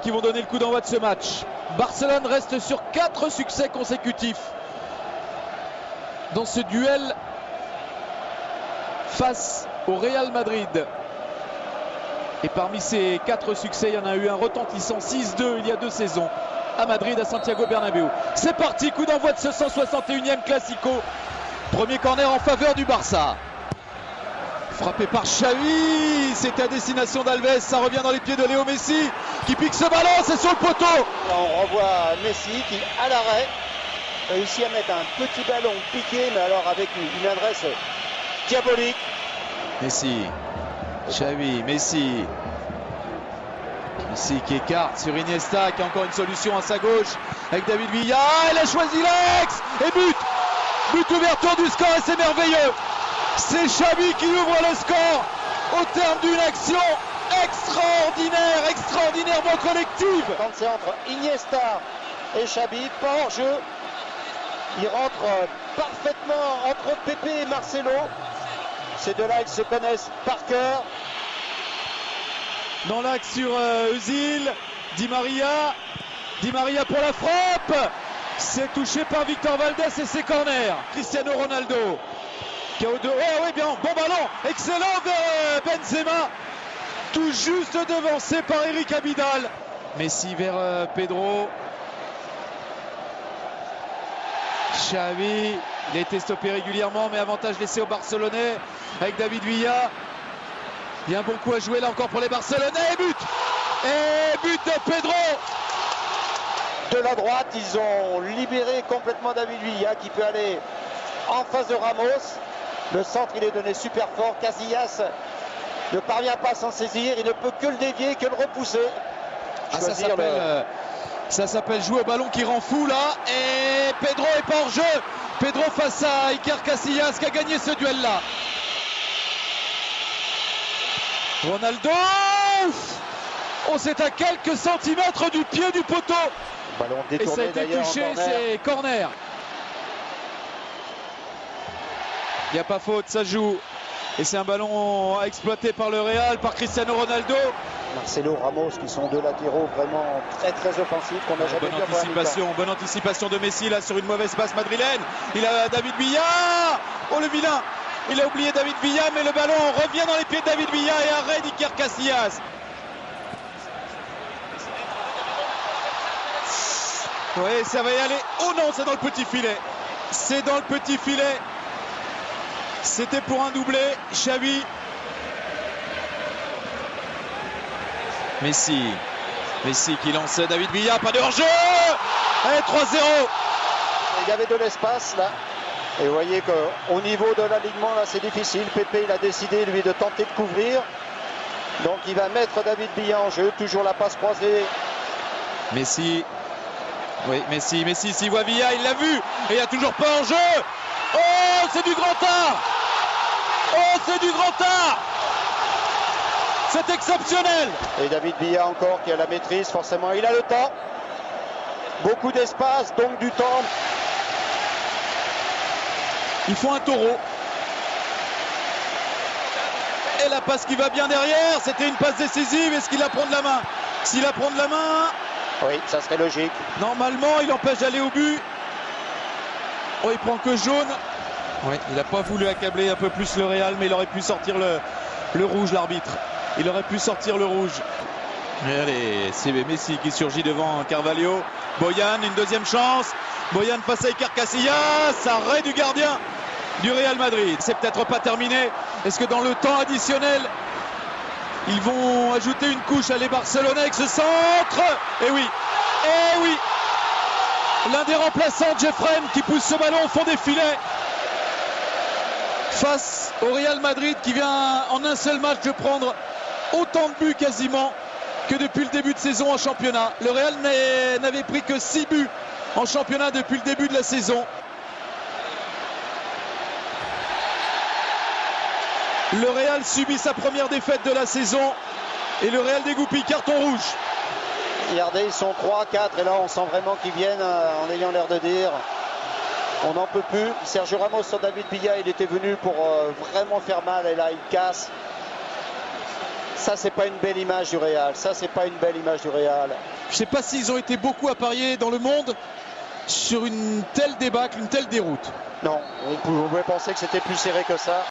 Qui vont donner le coup d'envoi de ce match. Barcelone reste sur 4 succès consécutifs dans ce duel face au Real Madrid. Et parmi ces 4 succès, il y en a eu un retentissant 6-2 il y a 2 saisons à Madrid, à Santiago Bernabéu. C'est parti, coup d'envoi de ce 161e Classico. Premier corner en faveur du Barça. Frappé par Xavi, c'était à destination d'Alves, ça revient dans les pieds de Léo Messi qui pique ce ballon, c'est sur le poteau. On revoit Messi qui, à l'arrêt, réussit à mettre un petit ballon piqué, mais alors avec une adresse diabolique. Messi, Xavi, Messi qui écarte sur Iniesta, qui a encore une solution à sa gauche avec David Villa. Il a choisi l'ex et but ouverture du score et c'est merveilleux. C'est Xavi qui ouvre le score au terme d'une action extraordinairement collective. Quand c'est entre Iniesta et Xavi, pas hors jeu, il rentre parfaitement entre Pepe et Marcelo. Ces deux-là, ils se connaissent par cœur. Dans l'axe sur Özil, Di Maria pour la frappe. C'est touché par Victor Valdés et c'est corner. Cristiano Ronaldo. Oh oui, bien, bon ballon, excellent vers Benzema, tout juste devancé par Eric Abidal. Messi vers Pedro. Xavi, il a été stoppé régulièrement, mais avantage laissé aux Barcelonais avec David Villa. Il y a un bon coup à jouer là encore pour les Barcelonais. Et but de Pedro. De la droite, ils ont libéré complètement David Villa qui peut aller en face de Ramos. Le centre, il est donné super fort. Casillas ne parvient pas à s'en saisir. Il ne peut que le dévier, que le repousser. Ça s'appelle jouer au ballon qui rend fou là. Et Pedro est pas hors jeu. Pedro face à Iker Casillas qui a gagné ce duel-là. Ronaldo. Oh, c'est à quelques centimètres du pied du poteau. Ballon et ça a détourné été d'ailleurs. touché, c'est corner. Il n'y a pas faute, ça joue. Et c'est un ballon exploité par le Real, par Cristiano Ronaldo. Marcelo, Ramos, qui sont deux latéraux vraiment très offensifs qu'on n'a jamais vu. Bonne anticipation de Messi là sur une mauvaise passe madrilène. Il a David Villa. Oh le vilain. Il a oublié David Villa, mais le ballon revient dans les pieds de David Villa et arrête d'Iker Casillas. Oui, ça va y aller. Oh non, c'est dans le petit filet. C'est dans le petit filet. C'était pour un doublé. Xavi. Messi qui lance David Villa. Pas de hors-jeu. Et 3-0. Il y avait de l'espace là. Et vous voyez qu'au niveau de l'alignement, là, c'est difficile. Pepe, il a décidé, lui, de tenter de couvrir. Donc, il va mettre David Villa en jeu. Toujours la passe croisée. Messi. Oui, Messi, s'il voit Villa, il l'a vu. Et il n'y a toujours pas en jeu. Oh, c'est du grand art. Oh, c'est du grand art. C'est exceptionnel. Et David Villa encore qui a la maîtrise, forcément, il a le temps. Beaucoup d'espace, donc du temps. Il faut un taureau. Et la passe qui va bien derrière, c'était une passe décisive. Est-ce qu'il la prend de la main? S'il la prend de la main... Oui, ça serait logique. Normalement, il empêche d'aller au but. Oh, il prend que jaune. Oui, il n'a pas voulu accabler un peu plus le Real, mais il aurait pu sortir le rouge, l'arbitre. Il aurait pu sortir le rouge. Et allez, c'est Messi qui surgit devant Carvalho. Boyan, une deuxième chance. Boyan face à Iker Casillas. Arrêt du gardien du Real Madrid. C'est peut-être pas terminé. Est-ce que dans le temps additionnel, ils vont ajouter une couche à les Barcelonais avec ce centre? Eh oui. L'un des remplaçants, Jeffren, qui pousse ce ballon au fond des filets. Face au Real Madrid qui vient en un seul match de prendre autant de buts quasiment que depuis le début de saison en championnat. Le Real n'avait pris que 6 buts en championnat depuis le début de la saison. Le Real subit sa première défaite de la saison et le Real dégoupille, carton rouge. Regardez, ils sont 3, 4 et là on sent vraiment qu'ils viennent en ayant l'air de dire on n'en peut plus. Sergio Ramos sur David Villa, il était venu pour vraiment faire mal et là il casse. Ça, c'est pas une belle image du Real. Ça, c'est pas une belle image du Real. Je ne sais pas s'ils ont été beaucoup à parier dans le monde sur une telle débâcle, une telle déroute. Non, on pouvait penser que c'était plus serré que ça.